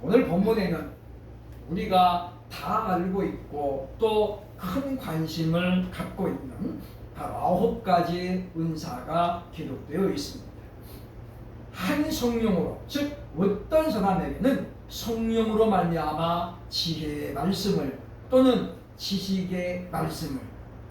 오늘 본문에는 우리가 다 알고 있고 또 큰 관심을 갖고 있는 바로 9가지 은사가 기록되어 있습니다. 한 성령으로, 즉 어떤 사람에게는 성령으로 말미암아 지혜의 말씀을 또는 지식의 말씀을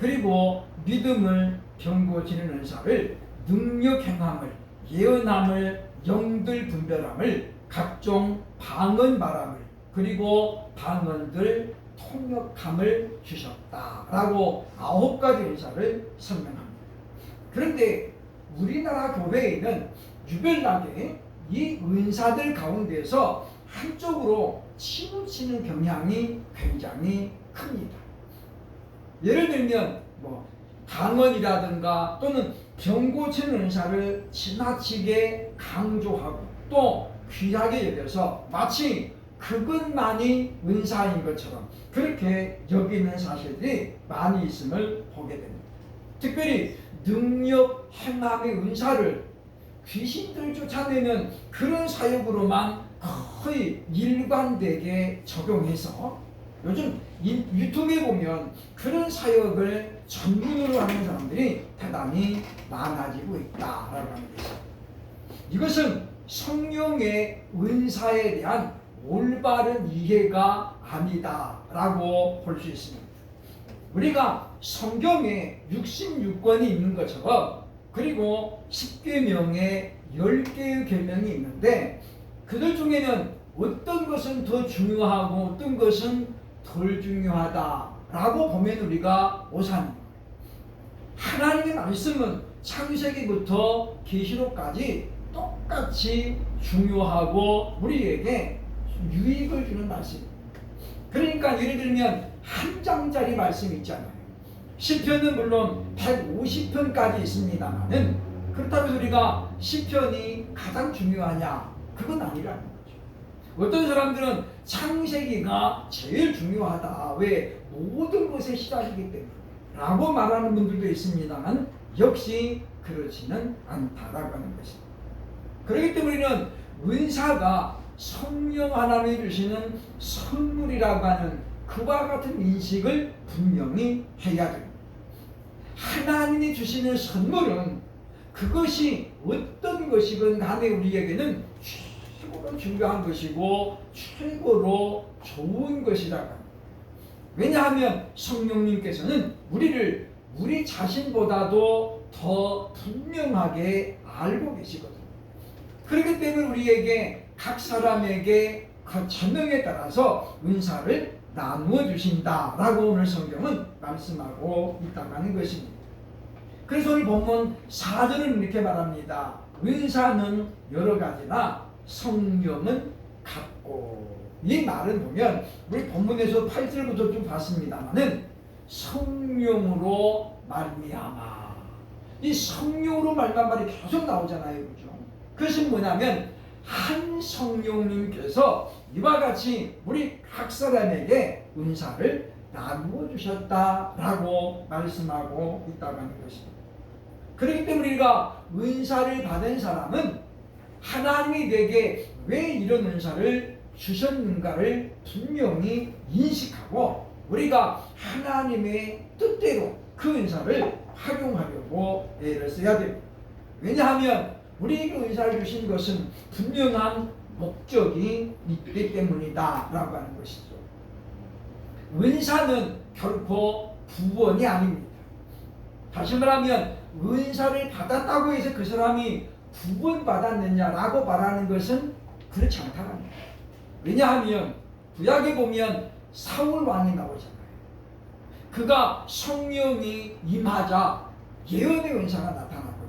그리고 믿음을 병고치는 은사를 능력 행함을 예언함을 영들 분별함을 각종 방언 말함을 그리고 방언들 통역함을 주셨다라고 9가지 은사를 설명합니다. 그런데 우리나라 교회에는 유별나게 이 은사들 가운데서 한쪽으로 치우치는 경향이 굉장히 큽니다. 예를 들면 강언이라든가 또는 병고치는 은사를 지나치게 강조하고 또 귀하게 여겨서 마치 그것만이 은사인 것처럼 그렇게 여기는 사실들이 많이 있음을 보게 됩니다. 특별히 능력 행함의 은사를 귀신들 쫓아내는 그런 사역으로만 거의 일관되게 적용해서 요즘 유튜브에 보면 그런 사역을 전문으로 하는 사람들이 대단히 많아지고 있다라고 하는 것이죠. 이것은 성령의 은사에 대한 올바른 이해가 아니다라고 볼 수 있습니다. 우리가 성경에 66권이 있는 것처럼 그리고 10계명에 10개의 계명이 있는데 그들 중에는 어떤 것은 더 중요하고 어떤 것은 덜 중요하다라고 보면 우리가 오산입니다. 하나님의 말씀은 창세기부터 계시록까지 똑같이 중요하고 우리에게 유익을 주는 말씀입니다. 그러니까 예를 들면 한 장짜리 말씀 있잖아요. 시편은 물론 150편까지 있습니다만은 그렇다고 해서 우리가 시편이 가장 중요하냐? 그건 아니라는 거죠. 어떤 사람들은 창세기가 제일 중요하다. 왜? 모든 것의 시작이기 때문에 라고 말하는 분들도 있습니다만 역시 그렇지는 않다라고 하는 것입니다. 그렇기 때문에 우리는 은사가 성령 하나님이 주시는 선물이라고 하는 그와 같은 인식을 분명히 해야 됩니다. 하나님이 주시는 선물은 그것이 어떤 것이건 간에 우리에게는 최고로 중요한 것이고 최고로 좋은 것이라고 합니다. 왜냐하면 성령님께서는 우리를 우리 자신보다도 더 분명하게 알고 계시거든요. 그렇기 때문에 우리에게 각 사람에게 그 전능에 따라서 은사를 나누어 주신다라고 오늘 성경은 말씀하고 있다고 하는 것입니다. 그래서 오늘 본문 4절은 이렇게 말합니다. 은사는 여러 가지나 성령은 같고. 이 말은 보면 우리 본문에서 8절부터 좀 봤습니다만은 성령으로 말미암아. 이 성령으로 말미암아 말이 계속 나오잖아요, 그죠? 그것은 뭐냐면 한 성령님께서 이와 같이 우리 각 사람에게 은사를 나누어 주셨다라고 말씀하고 있다고 하는 것입니다. 그렇기 때문에 우리가 은사를 받은 사람은 하나님이 내게 왜 이런 은사를 주셨는가를 분명히 인식하고 우리가 하나님의 뜻대로 그 은사를 활용하려고 애를 써야 됩니다. 왜냐하면 우리에게 은사를 주신 것은 분명한 목적이 있기 때문이다 라고 하는 것이죠. 은사는 결코 구원이 아닙니다. 다시 말하면 은사를 받았다고 해서 그 사람이 구원받았느냐라고 말하는 것은 그렇지 않다는 거예요. 왜냐하면 구약에 보면 사울 왕이 나오잖아요. 그가 성령이 임하자 예언의 은사가 나타났거든요.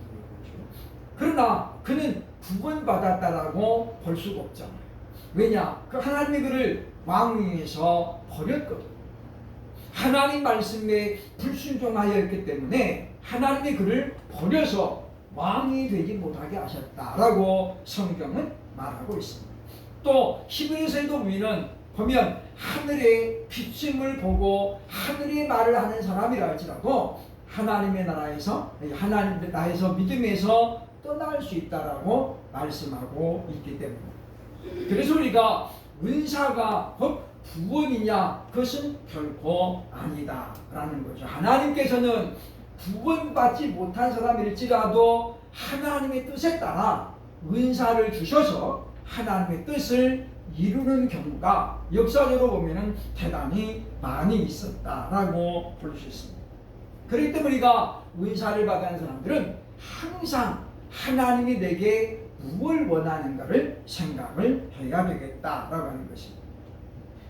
그러나 그는 구원받았다라고 볼 수가 없잖아요. 왜냐? 그 하나님이 그를 왕위에서 버렸거든요. 하나님 말씀에 불순종하였기 때문에 하나님이 그를 버려서 왕이 되지 못하게 하셨다라고 성경은 말하고 있습니다. 또 히브리서에도 보면 하늘의 비침을 보고 하늘의 말을 하는 사람이라 할지라도 하나님의 나라에서 하나님의 나라에서 믿음에서 떠날 수 있다라고 말씀하고 있기 때문에 그래서 우리가 은사가 곧 구원이냐? 그것은 결코 아니다라는 거죠. 하나님께서는 구원받지 못한 사람일지라도 하나님의 뜻에 따라 은사를 주셔서 하나님의 뜻을 이루는 경우가 역사적으로 보면은 대단히 많이 있었다라고 볼 수 있습니다. 그렇기 때문에 우리가 은사를 받은 사람들은 항상 하나님이 내게 무엇을 원하는가를 생각을 해야 되겠다라고 하는 것입니다.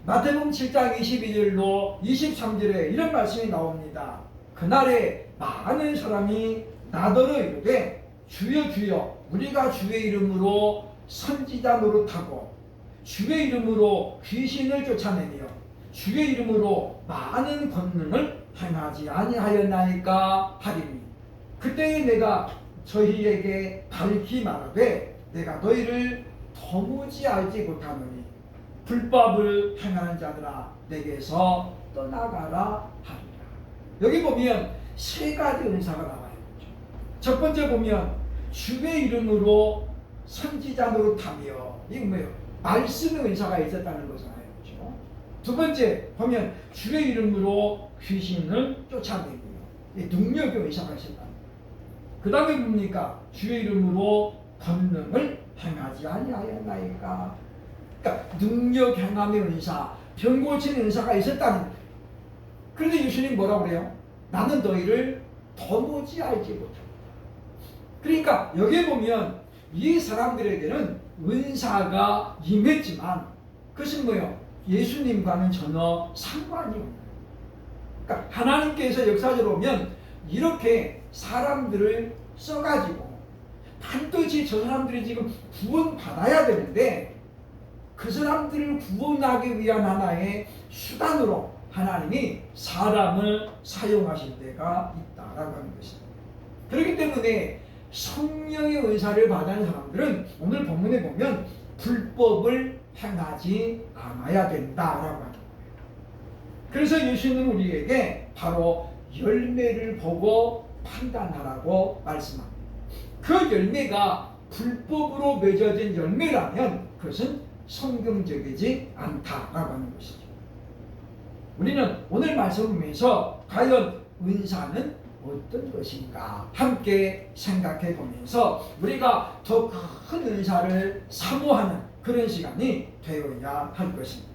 마태복음 7장 22절로 23절에 이런 말씀이 나옵니다. 그날에 많은 사람이 나더러 이르되 주여 주여 우리가 주의 이름으로 선지자 노릇하고 주의 이름으로 귀신을 쫓아내며 주의 이름으로 많은 권능을 행하지 아니하였나이까 하리니 그때에 내가 저희에게 밝히 말하되 내가 너희를 도무지 알지 못하노니 불법을 행하는 자들아 내게서 떠나가라 하리라. 여기 보면 세 가지 은사가 나와요. 첫 번째 보면 주의 이름으로 선지자 노릇하며 이게 뭐예요? 말씀의 은사가 있었다는 거잖아요. 그렇죠? 두 번째 보면 주의 이름으로 귀신을 쫓아내며 능력의 은사가 있었다. 그 다음에 뭡니까? 주의 이름으로 권능을 행하지 아니하였나이까. 그러니까 능력 행함의 은사, 병 고치는 은사가 있었다는 거예요. 그런데 예수님 뭐라고 그래요? 나는 너희를 도무지 알지 못한다. 그러니까 여기에 보면 이 사람들에게는 은사가 임했지만 그것은 뭐예요? 예수님과는 전혀 상관이 없는 거예요. 그러니까 하나님께서 역사적으로 보면 이렇게 사람들을 써가지고 반드시 저 사람들이 지금 구원받아야 되는데 그 사람들을 구원하기 위한 하나의 수단으로 하나님이 사람을 사용하실 때가 있다라고 하는 것입니다. 그렇기 때문에 성령의 은사를 받은 사람들은 오늘 본문에 보면 불법을 행하지 않아야 된다라고 하는 거예요. 그래서 예수님은 우리에게 바로 열매를 보고 판단하라고 말씀합니다. 그 열매가 불법으로 맺어진 열매라면 그것은 성경적이지 않다라고 하는 것이죠. 우리는 오늘 말씀을 보면서 과연 은사는 어떤 것인가 함께 생각해 보면서 우리가 더 큰 은사를 사모하는 그런 시간이 되어야 할 것입니다.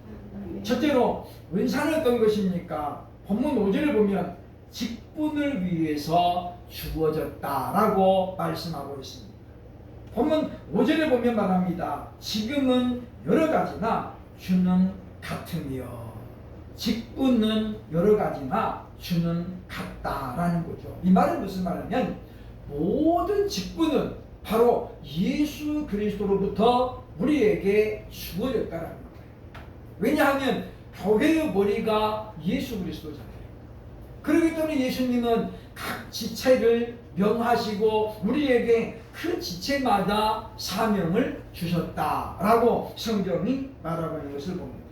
첫째로 은사는 어떤 것입니까? 본문 5절을 보면 직분을 위해서 주어졌다라고 말씀하고 있습니다. 본문 5절에 보면 말합니다. 지금은 여러 가지나 주는 같으며 직분은 여러 가지나 주는 같다라는 거죠. 이 말은 무슨 말이냐면 모든 직분은 바로 예수 그리스도로부터 우리에게 주어졌다라는 거예요. 왜냐하면 교회의 머리가 예수 그리스도잖아요. 그렇기 때문에 예수님은 각 지체를 명하시고 우리에게 그 지체마다 사명을 주셨다라고 성경이 말하고 있는 것을 봅니다.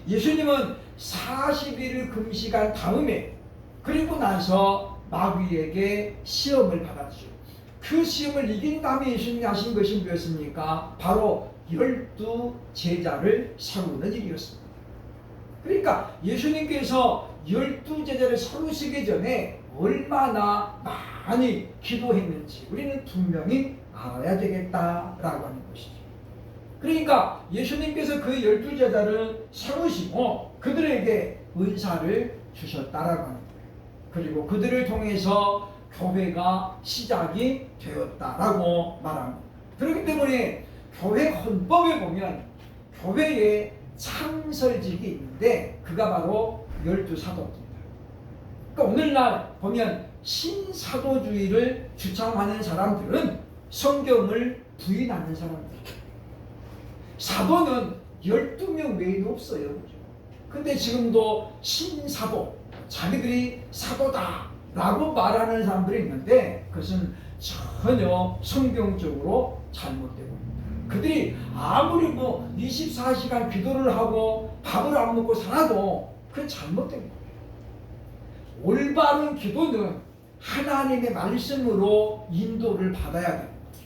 예수님은 40일을 금식한 다음에 그리고 나서 마귀에게 시험을 받았죠. 그 시험을 이긴 다음에 예수님이 하신 것이 무엇입니까? 바로 12 제자를 세우는 일이었습니다. 그러니까 예수님께서 12 제자를 세우시기 전에 얼마나 많이 기도했는지 우리는 분명히 알아야 되겠다라고 하는 것이죠. 그러니까 예수님께서 그 12 제자를 세우시고 그들에게 은사를 주셨다라고 하는 거예요. 그리고 그들을 통해서 교회가 시작이 되었다라고 말합니다. 그렇기 때문에 교회 헌법에 보면 교회에 창설직이 있는데 그가 바로 12사도입니다. 그러니까 오늘날 보면 신사도주의를 주창하는 사람들은 성경을 부인하는 사람들이에요. 사도는 12명 외에는 없어요. 그죠? 근데 지금도 신사도, 자기들이 사도다라고 말하는 사람들이 있는데 그것은 전혀 성경적으로 잘못되고 있습니다. 그들이 아무리 24시간 기도를 하고 밥을 안 먹고 살아도 그건 잘못된 거예요. 올바른 기도는 하나님의 말씀으로 인도를 받아야 되는 거죠.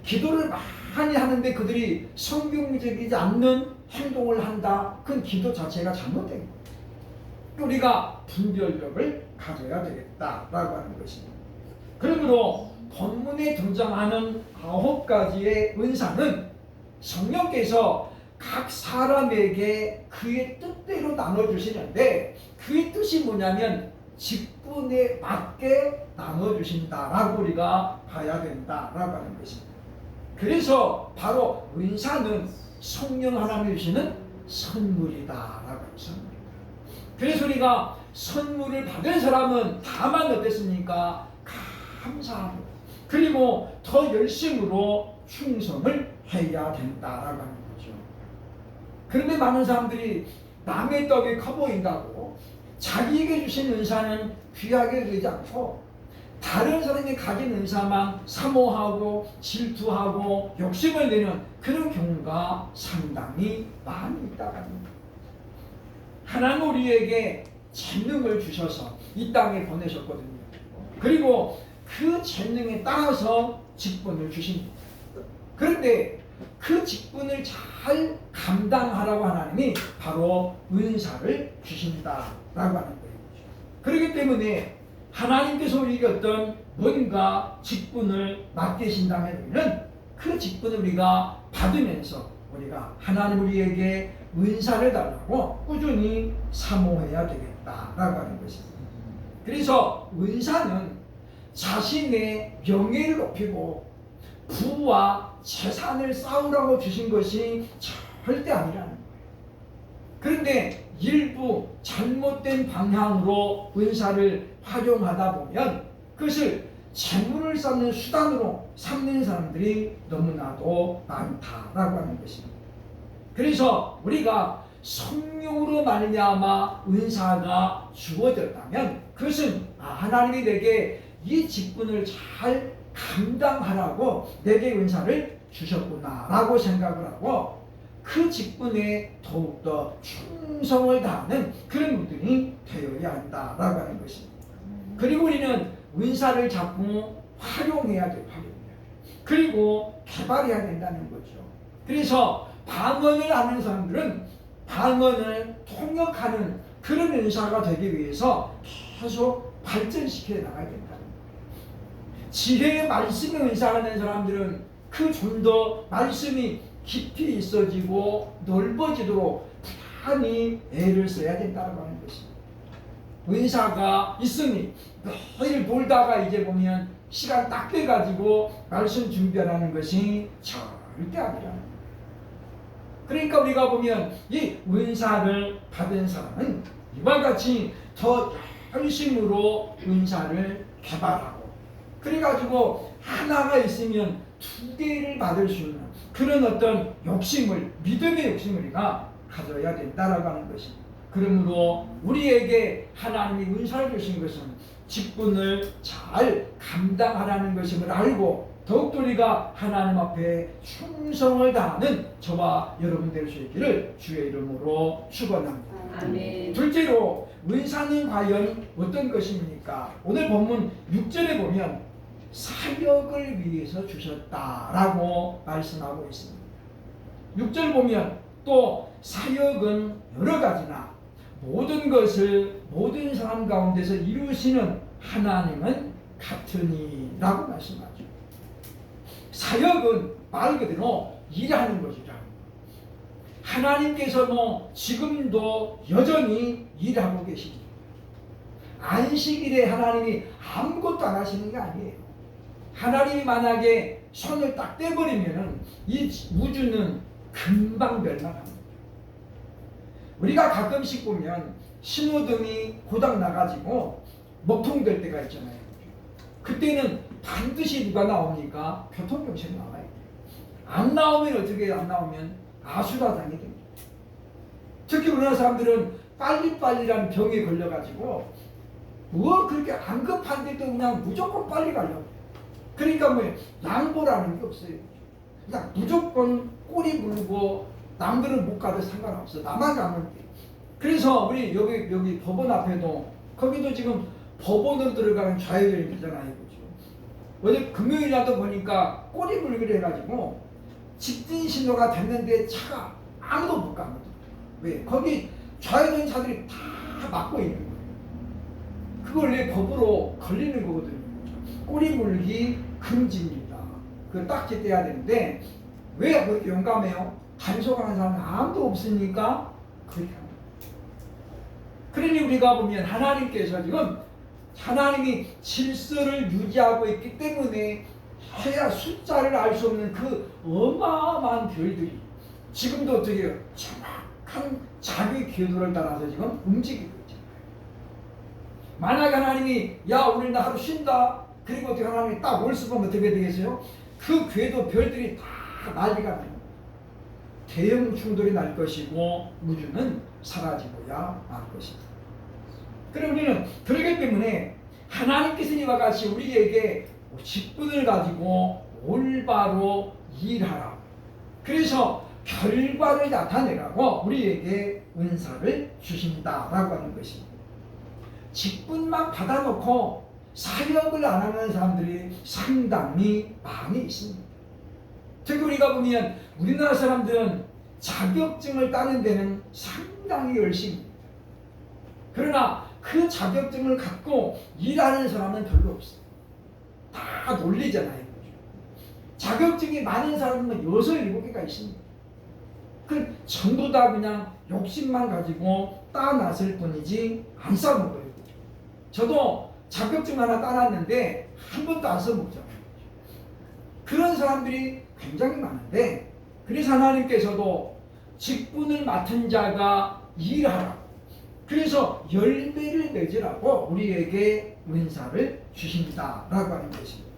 기도를 많이 하는데 그들이 성경적이지 않는 행동을 한다. 그건 기도 자체가 잘못된 거예요. 우리가 분별력을 가져야 되겠다라고 하는 것입니다. 그러므로 본문에 등장하는 9가지의 은사는 성령께서 각 사람에게 그의 뜻대로 나눠주시는데 그의 뜻이 뭐냐면 직분에 맞게 나눠주신다라고 우리가 봐야 된다라고 하는 것입니다. 그래서 바로 은사는 성령 하나님이 주시는 선물이다라고 했습니다. 그래서 우리가 선물을 받은 사람은 다만 어땠습니까? 감사하고 그리고 더 열심으로 충성을 해야 된다라고 하는 거죠. 그런데 많은 사람들이 남의 떡이 커 보인다고 자기에게 주신 은사는 귀하게 여기지 않고 다른 사람이 가진 은사만 사모하고 질투하고 욕심을 내는 그런 경우가 상당히 많이 있다는 겁니다. 하나님 우리에게 재능을 주셔서 이 땅에 보내셨거든요. 그리고 그 재능에 따라서 직분을 주십니다. 그런데 그 직분을 잘 감당하라고 하나님이 바로 은사를 주신다라고 하는 거예요. 그렇기 때문에 하나님께서 우리에게 어떤 뭔가 직분을 맡기신다면 우리는 그 직분을 우리가 받으면서 우리가 하나님 우리에게 은사를 달라고 꾸준히 사모해야 되겠다라고 하는 것입니다. 그래서 은사는 자신의 명예를 높이고 부와 재산을 쌓으라고 주신 것이 절대 아니라는 거예요. 그런데 일부 잘못된 방향으로 은사를 활용하다 보면 그것을 재물을 쌓는 수단으로 삼는 사람들이 너무나도 많다라고 하는 것입니다. 그래서 우리가 성령으로 말미암아 은사가 주어졌다면 그것은 하나님이 내게 이 직분을 잘 감당하라고 내게 은사를 주셨구나라고 생각을 하고 그 직분에 더욱더 충성을 다하는 그런 분들이 되어야 한다라고 하는 것입니다. 그리고 우리는 은사를 자꾸 활용해야 돼요. 그리고 개발해야 된다는 거죠. 그래서 방언을 아는 사람들은 방언을 통역하는 그런 은사가 되기 위해서 계속 발전시켜 나가야 된다는 거예요. 지혜의 말씀의 은사가 된 사람들은 그 좀 더 말씀이 깊이 있어지고 넓어지도록 부단히 애를 써야 된다고 하는 것입니다. 은사가 있으니 매일 놀다가 이제 보면 시간 딱 돼가지고 말씀 준비하라는 것이 절대 아니라는 거예요. 그러니까 우리가 보면 이 은사를 받은 사람은 이와 같이 더 열심으로 은사를 개발하고 그래가지고 하나가 있으면 2개를 받을 수 있는 그런 어떤 욕심을 믿음의 욕심을 우리가 가져야 된다라고 하는 것입니다. 그러므로 우리에게 하나님이 은사를 주신 것은 직분을 잘 감당하라는 것임을 알고 더욱더 우리가 하나님 앞에 충성을 다하는 저와 여러분 될 수 있기를 주의 이름으로 축원합니다. 아멘. 둘째로 은사는 과연 어떤 것입니까? 오늘 본문 6절에 보면 사역을 위해서 주셨다라고 말씀하고 있습니다. 6절 보면 또 사역은 여러 가지나 모든 것을 모든 사람 가운데서 이루시는 하나님은 같으니라고 말씀하죠. 사역은 말 그대로 일하는 것이라. 하나님께서 지금도 여전히 일하고 계십니다. 안식일에 하나님이 아무것도 안 하시는 게 아니에요. 하나님이 만약에 손을 딱 떼버리면 이 우주는 금방 멸망합니다. 우리가 가끔씩 보면 신호등이 고장 나가지고 먹통될 때가 있잖아요. 그때는 반드시 누가 나옵니까? 교통경찰이 나와야 돼요. 안 나오면 어떻게 안 나오면 아수라장이 됩니다. 특히 우리나라 사람들은 빨리빨리라는 병에 걸려가지고 그렇게 안 급한데도 그냥 무조건 빨리 가려고. 그러니까 양보라는 게 없어요. 그냥 무조건 꼬리 물고 남들은 못 가도 상관없어. 나만 가면 돼. 그래서 우리 여기 법원 앞에도 거기도 지금 법원으로 들어가는 좌회전이잖아요. 그렇죠? 어제 금요일 날도 보니까 꼬리 물기로 해가지고 직진 신호가 됐는데 차가 아무도 못 가. 왜? 거기 좌회전 차들이 다 막고 있는 거예요. 그걸 내 법으로 걸리는 거거든요. 꼬리 물기 금지입니다. 그걸 딱지 떼야 되는데 왜 그렇게 용감해요? 단속하는 사람은 아무도 없으니까 그렇게 합니다. 그러니 우리가 보면 하나님께서 지금 하나님이 질서를 유지하고 있기 때문에 해야 숫자를 알 수 없는 그 어마어마한 별들이 지금도 어떻게 해요? 정확한 자기 궤도를 따라서 지금 움직이고 있잖아요. 만약에 하나님이 야 우리 나 하루 쉰다. 그리고 어떻게 하나님이 딱 올수면 어떻게 되겠어요? 그 궤도 별들이 다 난리가 나요. 대형 충돌이 날 것이고 우주는 사라지고야 말 것이다. 그럼 우리는 그렇기 때문에 하나님께서 이와 같이 우리에게 직분을 가지고 올바로 일하라. 그래서 결과를 나타내라고 우리에게 은사를 주신다라고 하는 것입니다. 직분만 받아놓고 사역을 안 하는 사람들이 상당히 많이 있습니다. 특히 우리가 보면 우리나라 사람들은 자격증을 따는 데는 상당히 열심히 합니다. 그러나 그 자격증을 갖고 일하는 사람은 별로 없어요. 다 놀리잖아요. 자격증이 많은 사람은 6, 7개가 있습니다. 그 전부 다 그냥 욕심만 가지고 따놨을 뿐이지 안 써먹어요. 저도 자격증 하나 따놨는데 한 번도 안 써먹잖아요. 그런 사람들이 굉장히 많은데 그래서 하나님께서도 직분을 맡은 자가 일하라. 그래서 열매를 맺으라고 우리에게 은사를 주신다라고 하는 것입니다.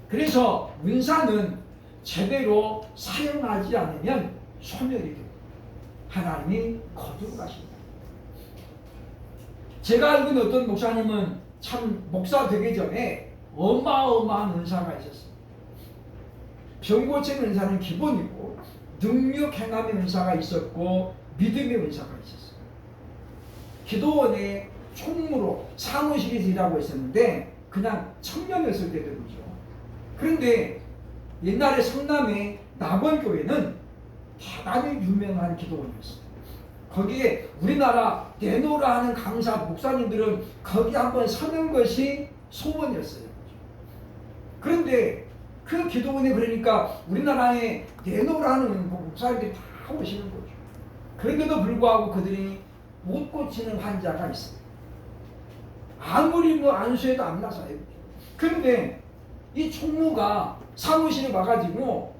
그래서 은사는 제대로 사용하지 않으면 소멸이 됩니다. 하나님이 거두고 가십니다. 제가 알고 있는 어떤 목사님은 참 목사 되기 전에 어마어마한 은사가 있었습니다. 병 고치는 은사는 기본이고 능력 행함의 은사가 있었고 믿음의 은사가 있었어요. 기도원에 총무로 사무실에서 일하고 있었는데 그냥 청년이었을 때도 그렇죠. 그런데 옛날에 성남의 낙원교회는 대단히 유명한 기도원이었어요. 거기에 우리나라 내노라 하는 강사 목사님들은 거기 한번 서는 것이 소원이었어요. 그런데 그 기도원에 그러니까 우리나라에 내노라 하는 목사님들이 다 오시는 거죠. 그런데도 불구하고 그들이 못 고치는 환자가 있어요. 아무리 안수해도 안 나서요. 그런데 이 총무가 사무실에 와가지고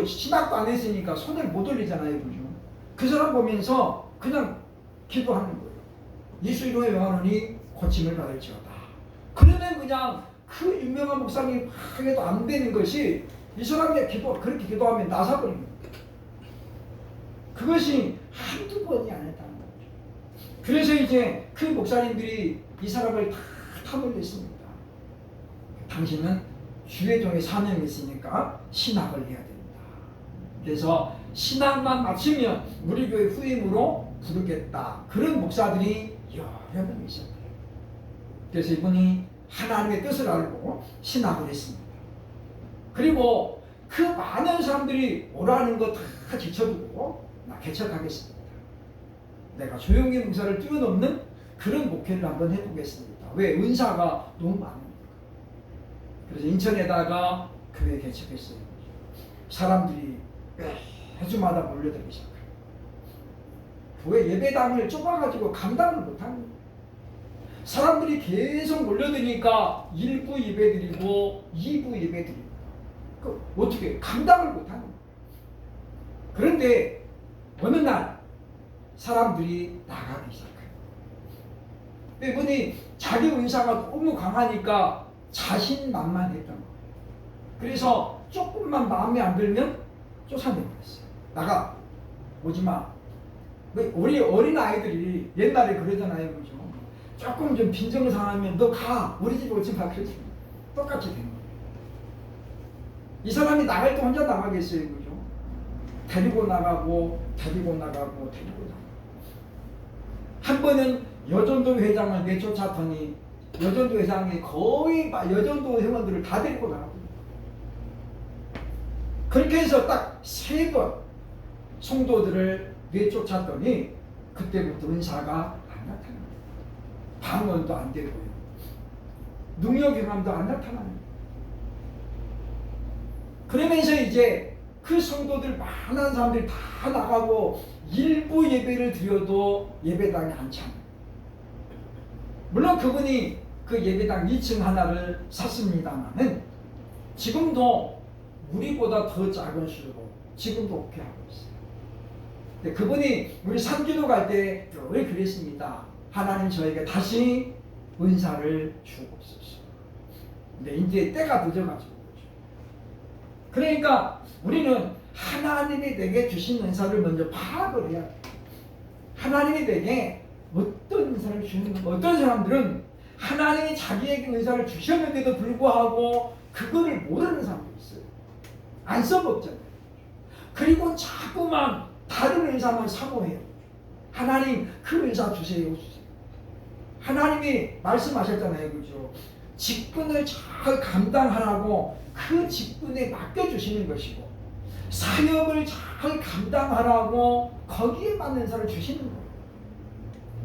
신학도 안 했으니까 손을 못 올리잖아요. 그죠? 그 사람 보면서 그냥 기도하는 거예요. 예수 이름에 명하노니 고침을 받을지어다. 그러면 그냥 그 유명한 목사님이 막 해도 안 되는 것이 이 사람이 그렇게 기도하면 나사버립니다. 그것이 한두 번이 아니었다는 거죠. 그래서 이제 그 목사님들이 이 사람을 다 타돌렸습니다. 당신은 주의종의 사명이 있으니까 신학을 해야 됩니다. 그래서 신학만 마치면 우리 교회 후임으로 부르겠다. 그런 목사들이 여러 명 있었대요. 그래서 이분이 하나님의 뜻을 알고 신학을 했습니다. 그리고 그 많은 사람들이 오라는 거 다 제쳐두고 나 개척하겠습니다. 내가 조용히 목사를 뛰어넘는 그런 목회를 한번 해보겠습니다. 왜? 은사가 너무 많으니까. 그래서 인천에다가 교회 개척했어요. 사람들이 매주마다 몰려들기 시작해요. 교회 예배당을 좁아가지고 감당을 못합니다. 사람들이 계속 몰려드니까 1부 예배드리고 2부 예배드리고 어떻게 감당을 못하는 거예요. 그런데 어느 날 사람들이 나가기 시작해요. 이분이 자기 은사가 너무 강하니까 자신만만했던 거예요. 그래서 조금만 마음에 안 들면 쫓아내버렸어요. 나가, 오지마. 우리 어린 아이들이 옛날에 그러잖아요. 그죠? 조금 좀 빈정을 상하면 너 가, 우리 집에 오지 마. 그러지. 똑같이 된 거예요. 이 사람이 나갈 때 혼자 나가겠어요. 그죠? 데리고 나가고 데리고 나가고 데리고 나가고. 한 번은 여전도 회장을 내쫓았더니 여전도 회장이 거의 여전도 회원들을 다 데리고 나가고 그렇게 해서 딱 3번 성도들을 내쫓았더니 그때부터 은사가 안 나타납니다. 방언도 안 되고요. 능력 경험도 안 나타나요. 그러면서 이제 그 성도들 많은 사람들이 다 나가고 일부 예배를 드려도 예배당이 안 차요. 물론 그분이 그 예배당 2층 하나를 샀습니다만은 지금도 우리보다 더 작은 수로 지금도 오케이 하고 있어요. 근데 그분이 우리 삼기도 갈 때 늘 그랬습니다. 하나님 저에게 다시 은사를 주옵소서. 근데 이제 때가 늦어가지고 그러니까 우리는 하나님이 내게 주신 은사를 먼저 파악을 해야 돼요. 하나님이 내게 어떤 은사를 주는가. 어떤 사람들은 하나님이 자기에게 은사를 주셨는데도 불구하고 그거를 모르는 사람도 있어요. 안 써먹잖아요. 그리고 자꾸만 다른 은사만 사모해요. 하나님 그 은사 주세요. 하나님이 말씀하셨잖아요. 그죠? 직분을 잘 감당하라고 그 직분에 맡겨주시는 것이고 사역을 잘 감당하라고 거기에 맞는 은사를 주시는 거예요.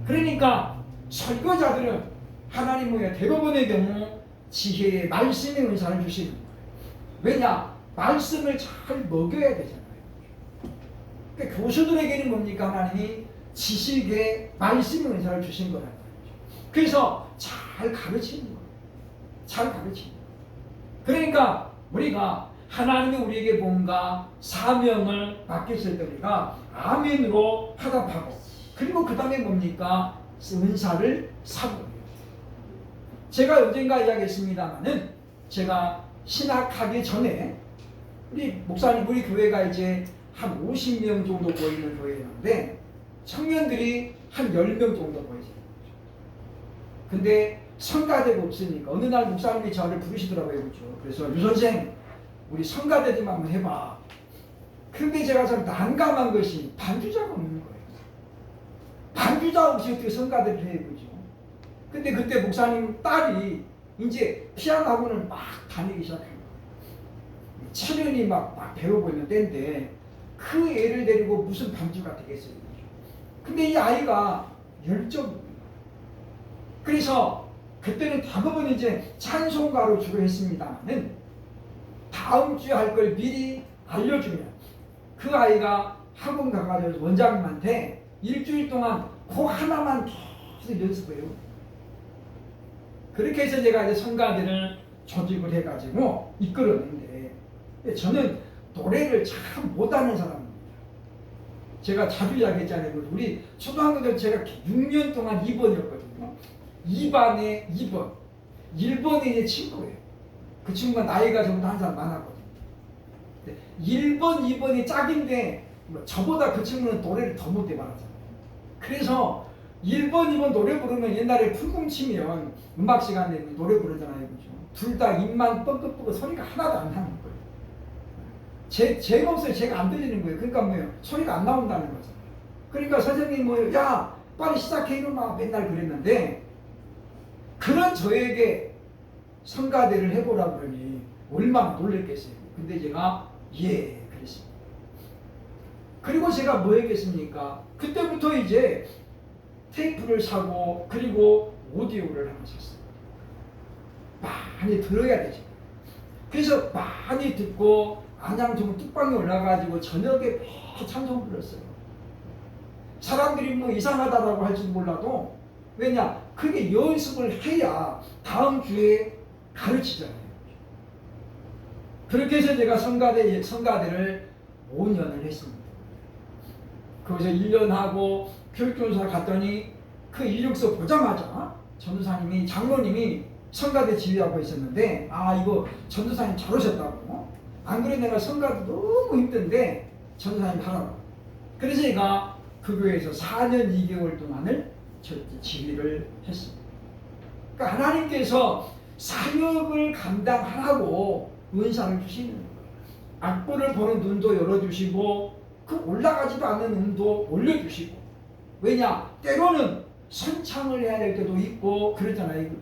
그러니까 설교자들은 하나님의 대부분의 경우 지혜의 말씀의 은사를 주시는 거예요. 왜냐? 말씀을 잘 먹여야 되잖아요. 그러니까 교수들에게는 뭡니까? 하나님이 지식의 말씀의 은사를 주신 거란 말이죠. 그래서 잘 가르치는 거예요. 잘 가르치는 거예요. 그러니까 우리가 하나님이 우리에게 뭔가 사명을 맡겼을 때 우리가 아멘으로 화답하고 그리고 그 다음에 뭡니까? 은사를 사모해요. 제가 언젠가 이야기했습니다마는 제가 신학하기 전에 우리 목사님 우리 교회가 이제 한 50명 정도 모이는 교회였는데 청년들이 한 10명 정도 모이세요. 근데 성가대가 없으니까 어느 날 목사님이 저를 부르시더라고요. 그렇죠? 그래서 유 선생 우리 성가대 좀 한번 해봐. 그런데 제가 참 난감한 것이 반주자가 없는 거예요. 반주자 없이 어떻게 성가대를 해요. 그죠? 근데 그때 목사님 딸이 이제 피아노 학원을 막 다니기 시작한 거예요. 철연이 막 배우고 있는 때인데 그 애를 데리고 무슨 반주가 되겠어요. 근데 이 아이가 열정입니다. 그래서 그때는 대부분 이제 찬송가로 주로 했습니다만은 다음 주에 할 걸 미리 알려주면 그 아이가 학원 가가지고 원장님한테 일주일 동안 그 하나만 계속 연습해요. 그렇게 해서 제가 이제 성가대를 조직을 해가지고 이끌었는데 저는 노래를 참 못하는 사람입니다. 제가 자주 이야기했잖아요. 우리 초등학교 때 제가 6년 동안 2번이었거든요. 2반에 2번. 1번이 제 친구예요. 그 친구가 나이가 저보다 한 살 많았거든요. 1번, 2번이 짝인데 저보다 그 친구는 노래를 더 못해 말하잖아요. 그래서 1번, 2번 노래 부르면 옛날에 풀궁 치면 음악 시간에 노래 부르잖아요. 그죠? 둘 다 입만 뻥긋뻥긋 소리가 하나도 안 나는 거예요. 제 목소리 제가 안 들리는 거예요. 그러니까 뭐예요? 소리가 안 나온다는 거잖아요. 그러니까 선생님이 뭐예요? 야 빨리 시작해 이놈아 맨날 그랬는데 그런 저에게 성가대를 해보라 그러니 얼마나 놀랬겠어요. 근데 제가 예 그랬습니다. 그리고 제가 뭐 했겠습니까? 그때부터 이제 테이프를 사고 그리고 오디오를 하나 샀어요. 많이 들어야 되죠. 그래서 많이 듣고 안양정 뚝방에 올라가지고 저녁에 매일 찬송 불렀어요. 사람들이 뭐 이상하다라고 할지도 몰라도 왜냐? 그게 연습을 해야 다음 주에 가르치잖아요. 그렇게 해서 제가 성가대를 5년을 했습니다. 거기서 1년 하고 교육교사 갔더니 그 이력서 보자마자 전도사님이 장로님이 성가대 지휘하고 있었는데 아 이거 전도사님 잘 오셨다고. 안 그래 내가 성가대 너무 힘든데 전도사님 하라고. 그래서 제가 그 교회에서 4년 2개월 동안을 지휘를 했습니다. 그러니까 하나님께서 사역을 감당하라고 은사를 주시는 거예요. 악보를 보는 눈도 열어주시고 그 올라가지도 않는 음도 올려주시고 왜냐? 때로는 선창을 해야 될 때도 있고 그러잖아요. 그죠?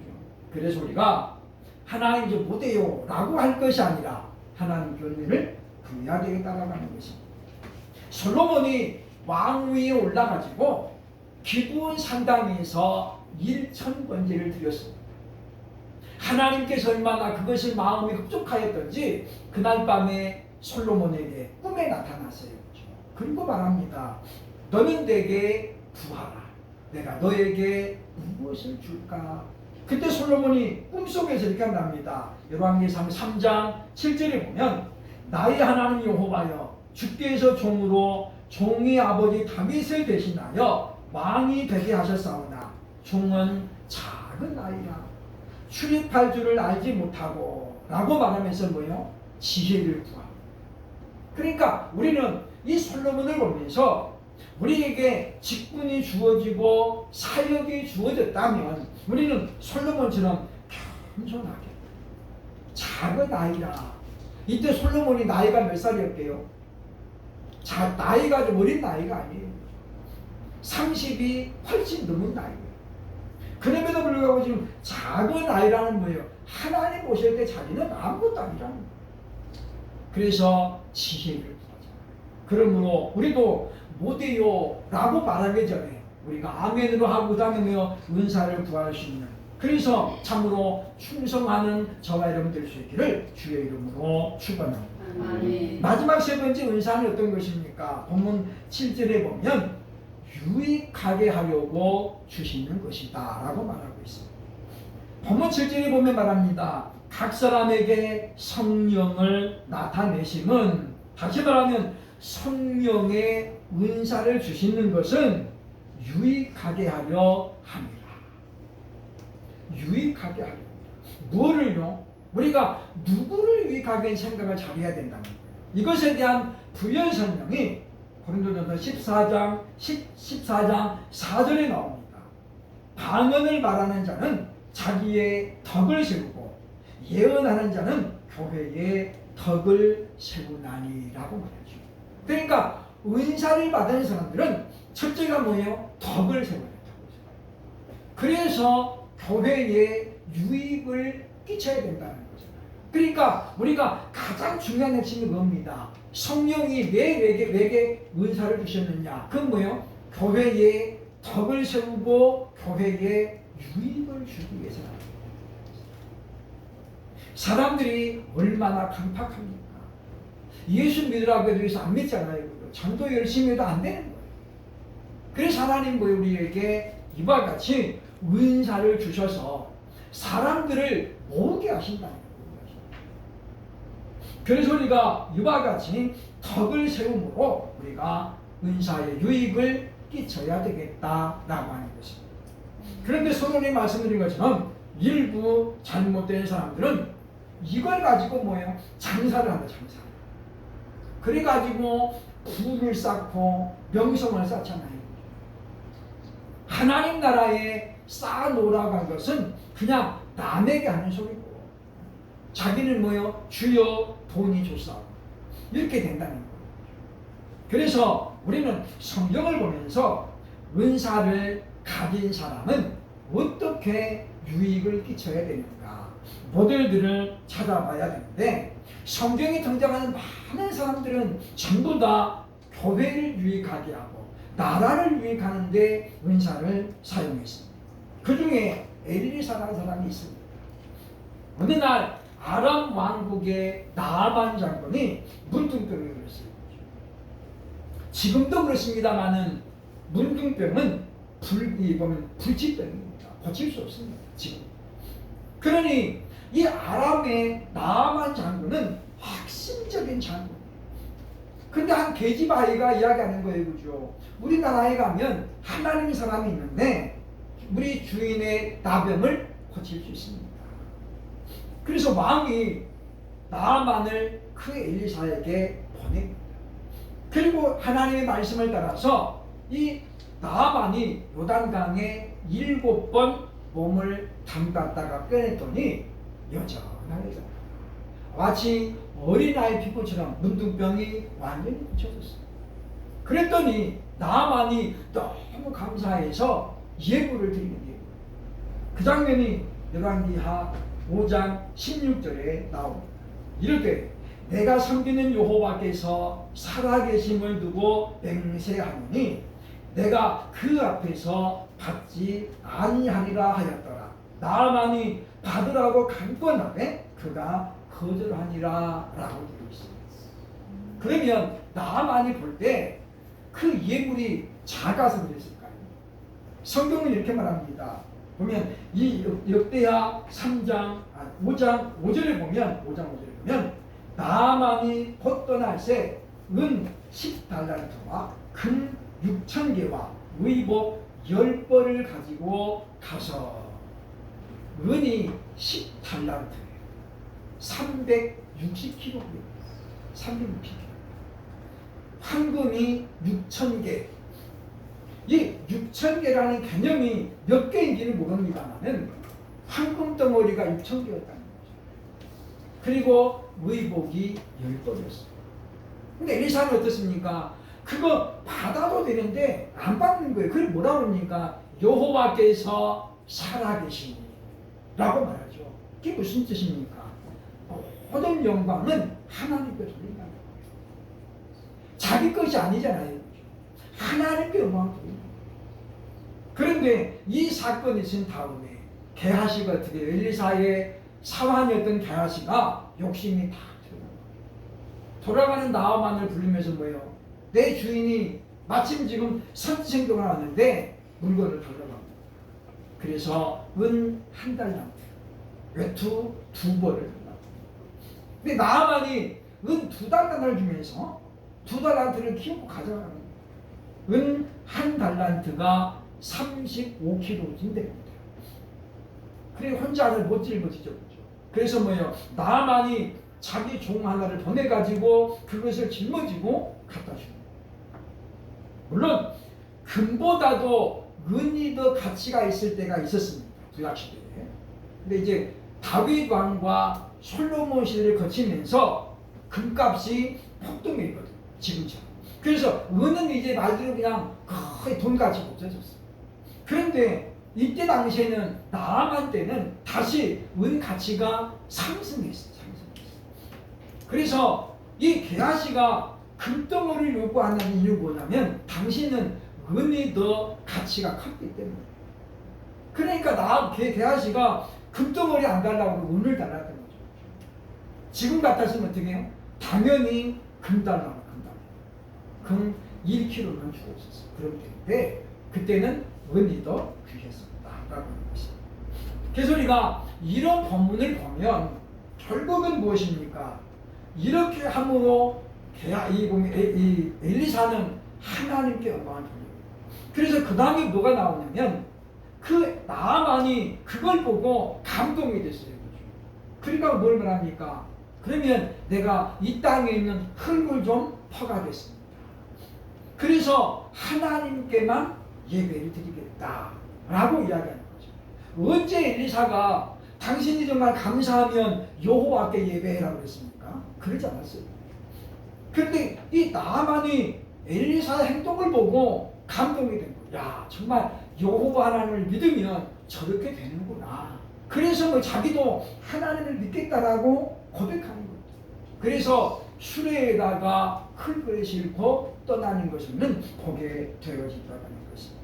그래서 우리가 하나님 좀 못해요 라고 할 것이 아니라 하나님 교회를 구해야 되겠다라고 하는 것입니다. 솔로몬이 왕위에 올라가지고 기브온 산당에서 1000번제를 드렸습니다. 하나님께서 얼마나 그것을 마음이 흡족하였던지 그날 밤에 솔로몬에게 꿈에 나타났어요. 그리고 말합니다. 너는 내게 구하라. 내가 너에게 무엇을 줄까? 그때 솔로몬이 꿈속에서 이렇게 한답니다. 열왕기상 3장 7절에 보면 나의 하나님 여호와여 주께서 종으로 종의 아버지 다윗을 대신하여 왕이 되게 하셨사오나 종은 작은 아이라 출입할 줄을 알지 못하고 라고 말하면서 뭐요? 지혜를 구합니다. 그러니까 우리는 이 솔로몬을 보면서 우리에게 직분이 주어지고 사역이 주어졌다면 우리는 솔로몬처럼 겸손하게 작은 아이라. 이때 솔로몬이 나이가 몇 살이었게요? 나이가 좀 어린 나이가 아니에요. 30이 훨씬 넘은 나이예요. 그럼에도 불구하고 지금 작은 아이라는 뭐예요? 하나님 오실 때 자기는 아무것도 아니라는 거예요. 그래서 지혜를 구하자. 그러므로 우리도 못해요 라고 말하기 전에 우리가 아멘으로 하고 그 다음에 은사를 구할 수 있는, 그래서 참으로 충성하는 저와 여러분 될 수 있기를 주의 이름으로 축원합니다. 마지막 세 번째 은사는 어떤 것입니까? 본문 7절에 보면 유익하게 하려고 주시는 것이다 라고 말하고 있습니다. 본문 7절에 보면 말합니다. 각 사람에게 성령을 나타내심은, 다시 말하면 성령의 은사를 주시는 것은 유익하게 하려 함이라. 유익하게 하려. 무엇을요? 우리가 누구를 유익하게 생각을 잘해야 된다는 거예요. 이것에 대한 부연 설명이 고린도전서 14장 4절에 나옵니다. 방언을 말하는 자는 자기의 덕을 세우고 예언하는 자는 교회의 덕을 세우나니라고 말하죠. 그러니까 은사를 받은 사람들은 첫째가 뭐예요? 덕을 세워야 된다고. 그래서 교회에 유익을 끼쳐야 된다는 거잖아요. 그러니까 우리가 가장 중요한 핵심이 뭡니다. 성령이 왜 내게 은사를 주셨느냐? 그건 뭐예요? 교회에 덕을 세우고 교회에 유익을 주기 위해서라는 거예요. 사람들이 얼마나 강팍합니까? 예수 믿으라고 해도 예수 안 믿잖아요. 전도 열심히 해도 안 되는 거예요. 그래서 하나님 우리에게 이와 같이 은사를 주셔서 사람들을 모으게 하신다는 거예요. 그래서 우리가 이와 같이 덕을 세움으로 우리가 은사의 유익을 끼쳐야 되겠다라고 하는 것입니다. 그런데 서론이 말씀드린 것처럼 일부 잘못된 사람들은 이걸 가지고 뭐예요? 장사를 한다, 장사. 그래가지고 부를 쌓고 명성을 쌓잖아요. 하나님 나라에 쌓아놓으라고 한 것은 그냥 남에게 하는 소리고, 자기는 뭐요? 주여 돈이 좋사오. 이렇게 된다는 거예요. 그래서 우리는 성경을 보면서 은사를 가진 사람은 어떻게 유익을 끼쳐야 되는가 모델들을 찾아봐야 되는데, 성경에 등장하는 많은 사람들은 전부 다 교회를 유익하게 하고 나라를 유익하는데 은사를 사용했습니다. 그 중에 엘리사라는 사람이 있습니다. 어느 날 아람 왕국의 나아만 장군이 문둥병에 걸렸어요. 지금도 그렇습니다만은 문둥병은 불치병입니다. 고칠 수 없습니다. 지금. 그러니 이 아람의 나아만 장군은 확신적인 장군이에요. 근데 한 계집 아이가 이야기하는 거예요. 그죠? 우리나라에 가면 하나님 사람이 있는데 우리 주인의 나병을 고칠 수 있습니다. 그래서 왕이 나아만을 그 엘리사에게 보냅니다. 그리고 하나님의 말씀을 따라서 이 나아만이 요단강에 7번 몸을 담갔다가 꺼냈더니 여전하게 마치 어린아이 피부처럼 문둥병이 완전히 고쳐졌어요. 그랬더니 나아만이 너무 감사해서 예물을 드리는 예물. 그 장면이 열왕기하 5장 16절에 나옵니다. 이렇게 내가 섬기는 여호와께서 살아계심을 두고 맹세하노니 내가 그 앞에서 받지 아니하리라 하였더라. 나아만이 받으라고 간권하되 그가 거절하니라 라고 되어 있습니다. 그러면 나아만이 볼 때 그 예물이 작아서 그랬을까요? 성경은 이렇게 말합니다. 보면 이 역대하 5장 5절에 보면 나아만이 곧 떠날 새 은 10달란트와 금 6,000개와 의복 10벌을 가지고 가서 은이 10달란트예요. 360kg. 360kg. 황금이 6,000개. 이 6,000개라는 개념이 몇 개인지는 모릅니다만은 황금 덩어리가 6,000개였다는 거죠. 그리고 의복이 10벌이었어요. 근데 엘리사는 어떻습니까? 그거 받아도 되는데 안 받는 거예요. 그걸 뭐라 그럽니까? 여호와께서 살아계시니 라고 말하죠. 그게 무슨 뜻입니까? 모든 영광은 하나님께 돌린다는 거예요. 자기 것이 아니잖아요. 하나님께 영광을 돌린다. 그런데 이 사건이 있은 다음에 게하시가 어떻게 엘리사의 사환이었던 게하시가 욕심이 다 돌아가는 나아만을 부르면서 뭐예요? 내 주인이 마침 지금 선지생도가 왔는데 물건을 달라고 합니다. 그래서 은 1달란트, 외투 2벌을 달라고. 근데 나아만이 은 2달란트를 주면서 2달란트를 키우고 가져가는 거예요. 은 1달란트가 35kg인 됩니다. 그래 혼자를 못 짊어지죠. 그래서 뭐예요? 나아만이 자기 종 하나를 보내가지고 그것을 짊어지고 갖다 주는 거예요. 물론 금보다도 은이 더 가치가 있을 때가 있었습니다. 구약시대에. 근데 이제 다윗 왕과 솔로몬 시대를 거치면서 금값이 폭등했거든요. 지금처럼. 그래서 은은 이제 말대로 그냥 거의 돈 가치가 없어졌어요. 그런데 이때 당시에는 나아만 때는 다시 은 가치가 상승했어요. 그래서 이 게하시가 금덩어리를 요구하는 이유가 뭐냐면 당신은 은이 더 가치가 컸기 때문에. 그러니까 게하시가 금덩어리 안 달라고 은을 달라는 거죠. 지금 같았으면 어떻게 해요? 당연히 금 달라고 금 1kg만 주고 있었어요. 그렇기 때문에 그때는 은이 더 귀했었다라고 하는 것입니다. 그래서 우리가 이런 본문을 보면 결국은 무엇입니까? 이렇게 함으로 이 엘리사는 하나님께 영광을 돌려요. 그래서 그 다음에 뭐가 나오냐면 그 나아만이 그걸 보고 감동이 됐어요. 그러니까 뭘 말합니까? 그러면 내가 이 땅에 있는 흙을 좀 퍼가겠습니다. 그래서 하나님께만 예배를 드리겠다라고 이야기하는 거죠. 언제 엘리사가 당신이 정말 감사하면 여호와께 예배해라고 그랬습니까? 그러지 않았어요. 그런데 이 나아만이 엘리사의 행동을 보고 감동이 된 거예요. 야, 정말 여호와 하나님을 믿으면 저렇게 되는구나. 그래서 뭐 자기도 하나님을 믿겠다라고 고백하는 거예요. 그래서 수레에다가 흙을 싣고 떠나는 것은 보게 되어진다는 것입니다.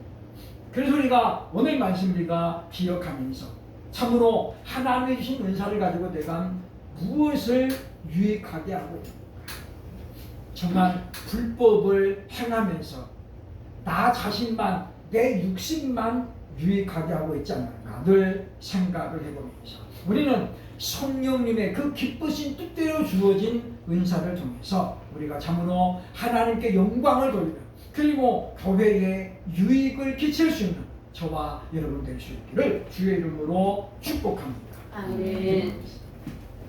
그래서 우리가 오늘 말씀 우리가 기억하면서 참으로 하나님의 주신 은사를 가지고 내가 무엇을 유익하게 하고 있는가? 정말 불법을 행하면서 나 자신만 내 육신만 유익하게 하고 있지 않는가 늘 생각을 해보면서 우리는 성령님의 그 기쁘신 뜻대로 주어진 은사를 통해서 우리가 참으로 하나님께 영광을 돌리며 그리고 교회에 유익을 끼칠 수 있는 저와 여러분 될 수 있기를 주의 이름으로 축복합니다. 아멘.